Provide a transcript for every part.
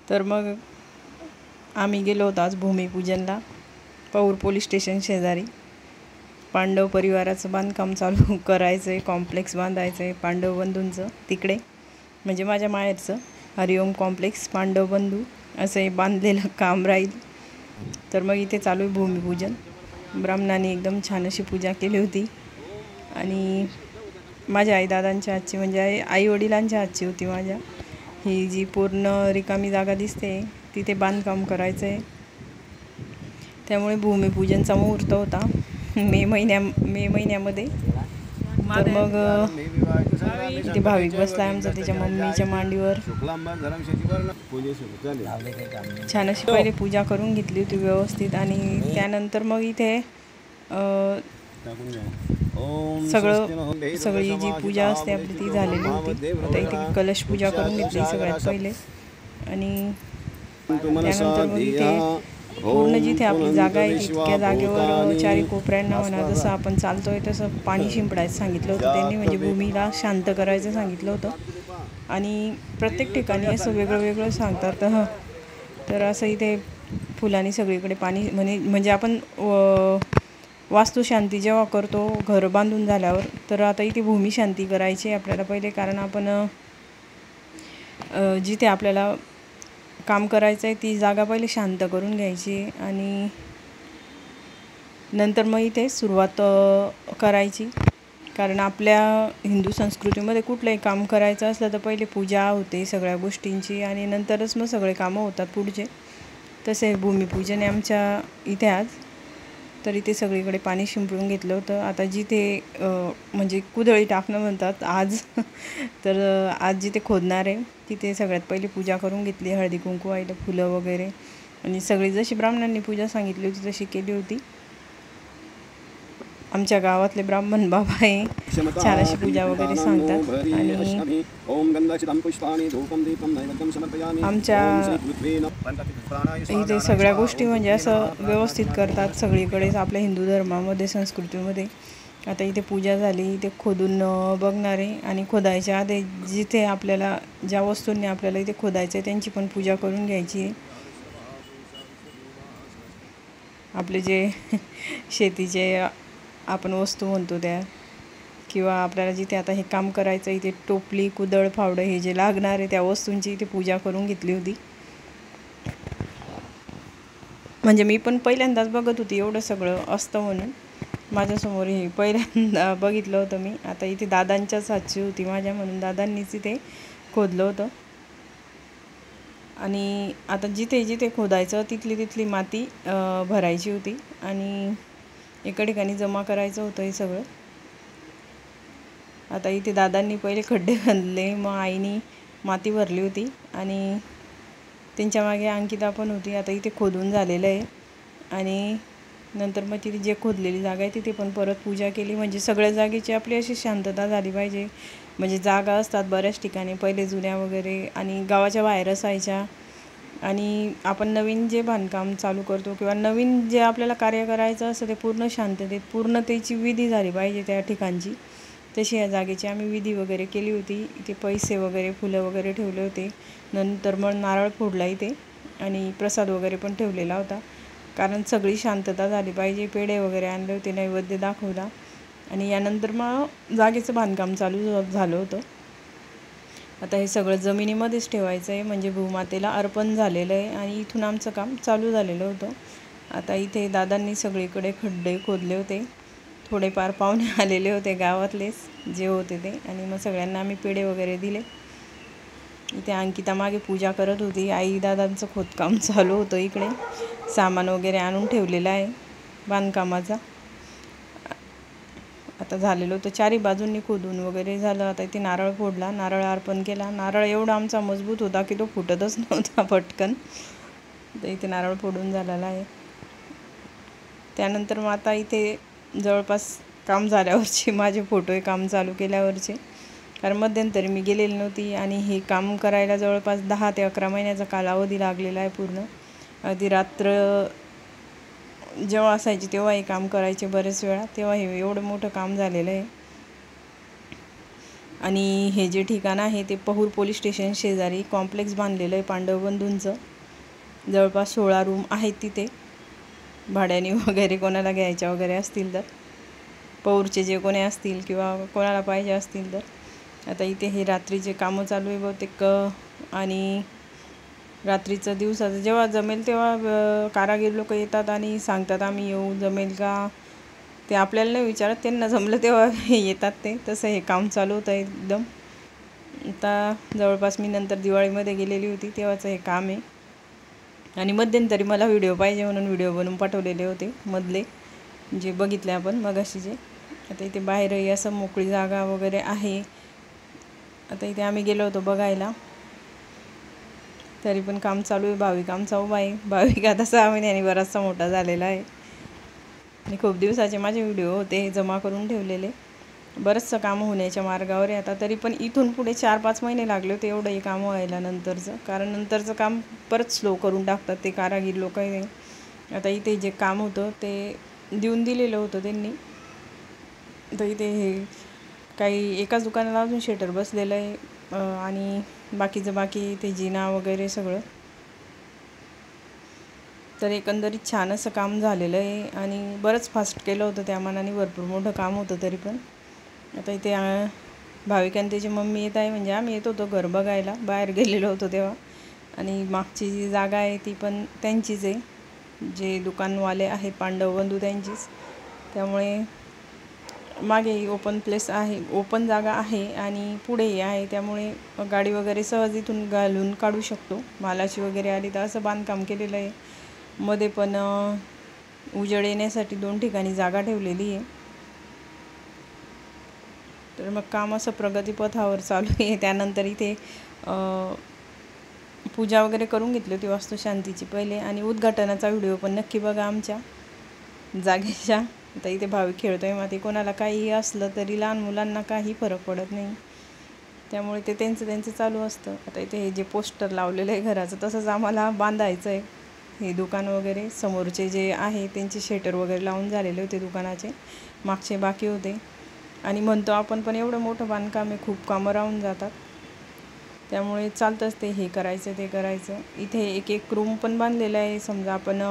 तर मग आम्ही गेलो होतो आज भूमिपूजनला पौर पोलीस स्टेशन शेजारी। पांडव परिवाराचं बांधकाम चालू करायचं आहे, कॉम्प्लेक्स बांधायचं आहे पांडव बंधूंचं तिकडे, म्हणजे माझ्या माहेरचं हरिओम कॉम्प्लेक्स पांडव बंधू असं हे बांधलेलं काम राहील। तर मग इथे चालू आहे भूमिपूजन। ब्राह्मणांनी एकदम छान अशी पूजा केली होती आणि माझ्या आईदादांच्या हातची म्हणजे आई वडिलांच्या हातची होती माझ्या। ही जी पूर्ण रिकामी जागा दिसते तिथे बांधकाम करायचं आहे, त्यामुळे भूमिपूजनचा मुहूर्त होता मे महिन्यामध्ये। तर मग इथे भाविक बसलाय आमचा त्याच्या मम्मीच्या मांडीवर। छान अशी पहिले पूजा करून घेतली होती व्यवस्थित आणि त्यानंतर मग इथे सगळी जी पूजा असते आपली ती झालेली होती। आता इथे कलश पूजा करून घेतली सगळ्यात पहिले आणि त्यानंतर मग इथे पूर्ण जिथे आपली जागा आहे तितक्या जागेवर चारी कोपऱ्यांना म्हणा जसं आपण चालतोय तसं पाणी शिंपडायचं सांगितलं होतं त्यांनी, म्हणजे भूमीला शांत करायचं सांगितलं होतं। आणि प्रत्येक ठिकाणी असं वेगळं वेगळं सांगतात। तर असं इथे फुलांनी सगळीकडे पाणी म्हणजे आपण वास्तुशांती जेव्हा करतो घर बांधून झाल्यावर, तर आता इथे भूमी शांती करायची आपल्याला पहिले, कारण आपण जिथे आपल्याला काम करायचं आहे ती जागा पहिले शांत करून घ्यायची आणि नंतर मग इथे सुरुवात करायची। कारण आपल्या हिंदू संस्कृतीमध्ये कुठलंही काम करायचं असलं तर पहिले पूजा होते सगळ्या गोष्टींची आणि नंतरच मग सगळे कामं होतात पुढचे। तसे भूमिपूजन आहे आमच्या इथे आज। तर इथे सगळीकडे पाणी शिंपडून घेतलं होतं। आता जिथे म्हणजे कुदळी टाकणं म्हणतात आज तर आज जिथे खोदणार आहे तिथे सगळ्यात पहिले पूजा करून घेतली, हळदी कुंकू वाहिलं, फुलं वगैरे, आणि सगळी जशी ब्राह्मणांनी पूजा सांगितली होती तशी केली होती। आमच्या गावातले ब्राह्मण बाबा आहे, छान अशी पूजा वगैरे सांगतात आणि आमच्या इथे सगळ्या गोष्टी म्हणजे असं व्यवस्थित करतात सगळीकडेच आपल्या हिंदू धर्मामध्ये संस्कृतीमध्ये। आता इथे पूजा झाली, इथे खोदून बघणार आहे आणि खोदायच्या आधी जिथे आपल्याला ज्या वस्तूंनी आपल्याला इथे खोदायचं आहे त्यांची पण पूजा करून घ्यायची आहे। आपले जे शेतीचे आपण वस्तू म्हणतो त्या, किंवा आपल्याला जिथे आता हे काम करायचं इथे टोपली कुदळ फावडं हे जे लागणार आहे त्या वस्तूंची इथे पूजा करून घेतली होती। म्हणजे मी पण पहिल्यांदाच बघत होती एवढं सगळं असतं म्हणून, माझ्यासमोर हे पहिल्यांदा बघितलं होतं मी। आता इथे दादांच्याच हातची होती माझ्या, म्हणून दादांनीच इथे खोदलं होतं आणि आता जिथे जिथे खोदायचं तिथली माती भरायची होती आणि एका ठिकाणी जमा करायचं होतं हे सगळं। आता इथे दादांनी पहिले खड्डे बांधले, मग आईनी माती भरली होती आणि त्यांच्या मागे अंकिता पण होती। आता इथे खोदून झालेलं आहे आणि नंतर मग तिथे जे खोदलेली जागा आहे तिथे पण परत पूजा केली, म्हणजे सगळ्या जागेची आपली अशी शांतता झाली पाहिजे। म्हणजे जागा असतात बऱ्याच ठिकाणी पहिले जुन्या वगैरे आणि गावाच्या बाहेर असायच्या, आणि आपण नवीन जे बांधकाम चालू करतो किंवा नवीन जे आपल्याला कार्य करायचं असतं ते पूर्ण शांततेत पूर्णतेची विधी झाली पाहिजे त्या ठिकाणची। तशी या जागेची आम्ही विधी वगैरे केली होती। इथे पैसे वगैरे फुलं वगैरे ठेवले होते, नंतर मग नारळ फोडला इथे आणि प्रसाद वगैरे पण ठेवलेला होता, कारण सगळी शांतता झाली पाहिजे। पेढे वगैरे आणले होते, नैवेद्य दाखवला आणि यानंतर मग जागेचं बांधकाम चालू झालं होतं। आता हे सगळं जमिनीमध्येच ठेवायचं आहे, म्हणजे भूमातेला अर्पण झालेलं आहे आणि इथून आमचं काम चालू झालेलं होतं। आता इथे दादांनी सगळीकडे खड्डे खोदले होते, थोडेफार पाहुणे आलेले होते गावातलेच जे होते ते, आणि मग सगळ्यांना आम्ही पेढे वगैरे दिले। इथे अंकिता मागे पूजा करत होती, आई दादांचं खोदकाम चालू होतं, इकडे सामान वगैरे आणून ठेवलेलं आहे बांधकामाचा। आता झालेलं होतं, चारी बाजूंनी खोदून वगैरे झालं। आता इथे नारळ फोडला, नारळ अर्पण केला। नारळ एवढा आमचा मजबूत होता की तो फुटतच नव्हता पटकन। तर इथे नारळ फोडून झालेला आहे। त्यानंतर मग आता इथे जवळपास काम झाल्यावरचे माझे फोटो आहे काम चालू केल्यावरचे, कारण मध्यंतरी मी गेलेली नव्हती आणि हे काम करायला जवळपास 10 ते 11 महिन्याचा कालावधी लागलेला आहे पूर्ण। अगदी रात्र जेव्हा असायची तेव्हा हे काम करायचे बरेच वेळा, तेव्हा हे एवढं मोठं काम झालेलं आहे। आणि हे जे ठिकाण आहे ते पहूर पोलीस स्टेशन शेजारी कॉम्प्लेक्स बांधलेलं आहे पांडवबंधूंचं. जवळपास 16 रूम आहेत तिथे, भाड्याने वगैरे कोणाला घ्यायच्या वगैरे असतील तर, पौरचे जे कोणी असतील किंवा कोणाला पाहिजे असतील तर. आता इथे हे रात्रीचे कामं चालू आहे बहुतेक, आणि रात्रीचं दिवसाचं जेव्हा जमेल तेव्हा कारागीर लोक येतात आणि सांगतात आम्ही येऊ, जमेल का. ते आपल्याला नाही विचारत, त्यांना जमलं तेव्हा येतात ते. तसं हे काम चालू होतं एकदम. आता जवळपास मी नंतर दिवाळीमध्ये गेलेली होती तेव्हाचं हे काम आहे. आणि मध्यंतरी मला व्हिडिओ पाहिजे म्हणून व्हिडिओ बनवून पाठवलेले होते मधले, जे बघितले आपण मगाशी जे. आता इथे बाहेरही असं मोकळी जागा वगैरे आहे. आता इथे आम्ही गेलो होतो बघायला, तरी पण काम चालू आहे. भाविक आमचा उभा आहे. भाविक आता 6 महिन्यांनी बराचसा मोठा झालेला आहे. आणि खूप दिवसाचे माझे व्हिडिओ होते जमा करून ठेवलेले. बरंचसं काम होण्याच्या मार्गावर आहे आता. तरी पण इथून पुढे 4-5 महिने लागले होते एवढं हे काम व्हायला नंतरचं. कारण नंतरचं काम परत स्लो करून टाकतात ते कारागीर लोक. आता इथे जे काम होतं ते देऊन दिलेलं होतं त्यांनी. तर इथे हे काही एकाच दुकानाला अजून शटर बसलेलं आहे, आणि बाकीचं बाकी ते जिना वगैरे सगळं. तर एकंदरीत छान असं काम झालेलं आहे आणि बरंच फास्ट केलं होतं त्या मानाने. भरपूर मोठं काम होतं तरी पण. आता इथे भाविक आणि त्याची मम्मी येत आहे, म्हणजे आम्ही येत होतो घर बघायला, बाहेर गेलेलो होतो तेव्हा. आणि मागची जी जागा आहे ती पण त्यांचीच आहे, जे दुकानवाले आहेत पांडवबंधू त्यांचीच. त्यामुळे मागे ओपन प्लेस आहे, ओपन जागा आहे आणि पुढेही आहे. त्यामुळे गाडी वगैरे सहज इथून घालून काढू शकतो. मालाची वगैरे आली तर असं बांधकाम केलेलं आहे. मध्ये पण उजेड येण्यासाठी 2 ठिकाणी जागा ठेवलेली आहे. तर मग काम असं प्रगतीपथावर चालू आहे. त्यानंतर इथे पूजा वगैरे करून घेतली होती वास्तुशांतीची पहिले, आणि उद्घाटनाचा व्हिडिओ पण नक्की बघा आमच्या जागेच्या. आता इथे भाविक खेळतोय माती. कोणाला काही असलं तरी लहान मुलांना काही फरक पडत नाही, त्यामुळे ते त्यांचं चालू असतं. आता इथे हे जे पोस्टर लावलेलं आहे घराचं, तसंच आम्हाला बांधायचं आहे. हे दुकान वगैरे समोरचे जे आहे त्यांचे शेटर वगैरे लावून झालेले होते दुकानाचे, मागचे बाकी होते. आणि म्हणतो आपण पण एवढं मोठं बांधकाम आहे, खूप कामं राहून जातात. त्यामुळे चालतंच ते हे करायचं ते करायचं. इथे एक रूम पण बांधलेला आहे. समजा आपण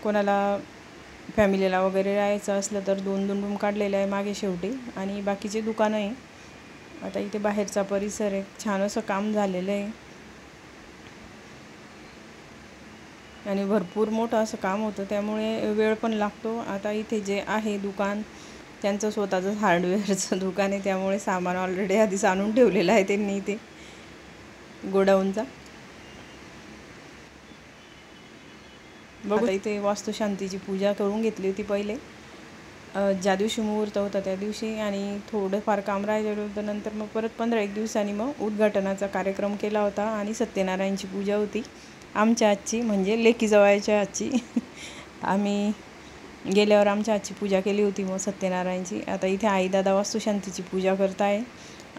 कोणाला फॅमिलीला वगैरे राहायचं असलं तर 2-2 रूम काढलेले आहे मागे शेवटी, आणि बाकीचे दुकानं आहे. आता इथे बाहेरचा परिसर आहे, छान असं काम झालेलं आहे आणि भरपूर मोठं असं काम होतं, त्यामुळे वेळ पण लागतो. आता इथे जे आहे दुकान, त्यांचं स्वतःचं हार्डवेअरचं दुकान आहे, त्यामुळे सामान ऑलरेडी आधीच आणून ठेवलेलं आहे त्यांनी इथे गोडाऊनचा. बघू. इथे वास्तुशांतीची पूजा करून घेतली होती पहिले, ज्या दिवशी मुहूर्त होता त्या दिवशी, आणि थोडंफार काम राहिलेलं होतं. नंतर मग परत 15-1 दिवसांनी मग उद्घाटनाचा कार्यक्रम केला होता आणि सत्यनारायणची पूजा होती आमच्या आजची, म्हणजे लेकी जवळच्या आजची. आम्ही गेल्यावर आमच्या आजची पूजा केली होती मग सत्यनारायणची. आता इथे आई दादा वास्तुशांतीची पूजा करत आहे,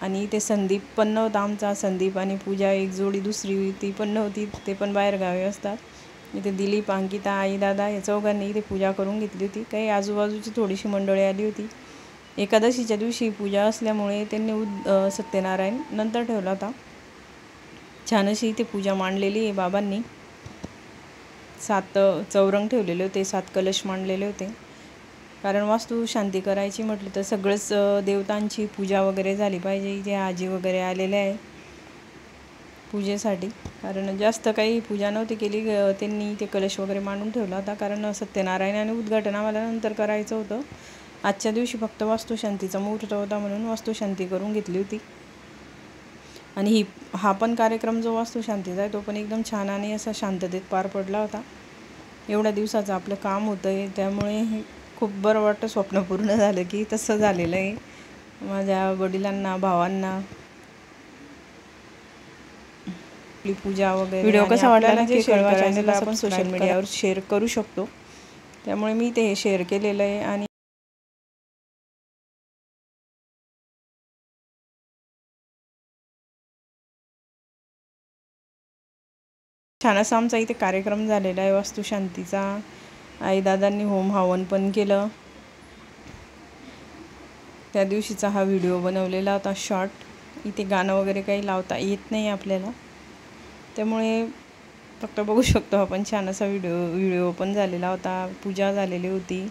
आणि इथे संदीप पण नव्हता आमचा. संदीप आणि पूजा एक जोडी दुसरी ती पण नव्हती, ते पण बाहेर गावी असतात. इथे दिलीप, अंकिता, आई दादा या चौघांनी इथे पूजा करून घेतली होती. काही आजूबाजूची थोडीशी मंडळी आली होती. एकादशीच्या दिवशी पूजा असल्यामुळे त्यांनी सत्यनारायण नंतर ठेवला होता. छान अशी इथे पूजा मांडलेली आहे बाबांनी. 7 चौरंग ठेवलेले होते, 7 कलश मांडलेले होते. कारण वास्तू शांती करायची म्हटली तर सगळंच देवतांची पूजा वगैरे झाली पाहिजे. इथे आजी वगैरे आलेले आहे पूजेसाठी, कारण जास्त काही पूजा नव्हती केली. त्यांनी ते कलश वगैरे मांडून ठेवला होता, कारण सत्यनारायण आणि उद्घाटन आम्हाला नंतर करायचं होतं. आजच्या दिवशी फक्त वास्तुशांतीचा मुहूर्त होता म्हणून वास्तुशांती करून घेतली होती. आणि हा पण कार्यक्रम जो वास्तुशांतीचा आहे तो पण एकदम छान आणि असा शांततेत पार पडला होता. एवढ्या दिवसाचं आपलं काम होतं आहे, त्यामुळे खूप बरं वाटतं. स्वप्न पूर्ण झालं की तसं झालेलं आहे. माझ्या वडिलांना, भावांना आपली पूजा वगैरे. व्हिडिओ कसा वाटला जे कळवा. चॅनलला आपण सोशल मीडियावर शेअर करू शकतो, त्यामुळे मी ते शेअर केलेलं आहे. आणि छान असा आमचा इथे कार्यक्रम झालेला आहे वास्तुशांतीचा. आई दादांनी होम हवन पण केलं. त्या दिवशीचा हा व्हिडिओ बनवलेला होता शॉर्ट. इथे गाणं वगैरे काही लावता येत नाही आपल्याला, त्यामुळे फक्त बघू शकतो आपण. छान असा व्हिडिओ पण झालेला होता. पूजा झालेली होती.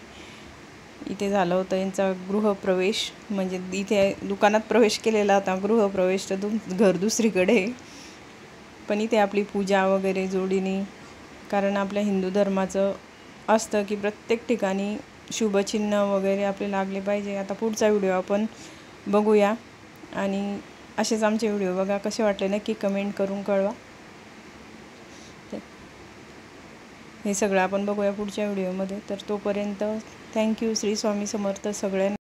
इथे झालं होतं यांचा गृहप्रवेश, म्हणजे इथे दुकानात प्रवेश केलेला होता. गृहप्रवेश तर घर दुसरीकडे, पण इथे आपली पूजा वगैरे जोडीने. कारण आपल्या हिंदू धर्माचं असतं की प्रत्येक ठिकाणी शुभचिन्ह वगैरे आपले लागले पाहिजे. आता पुढचा व्हिडिओ आपण बघूया, आणि असेच आमचे व्हिडिओ बघा. कसे वाटले नक्की कमेंट करून कळवा. हे सगळं आपण बघूया पुढच्या व्हिडिओमध्ये. तर तोपर्यंत थँक्यू. श्री स्वामी समर्थ सगळ्यांना.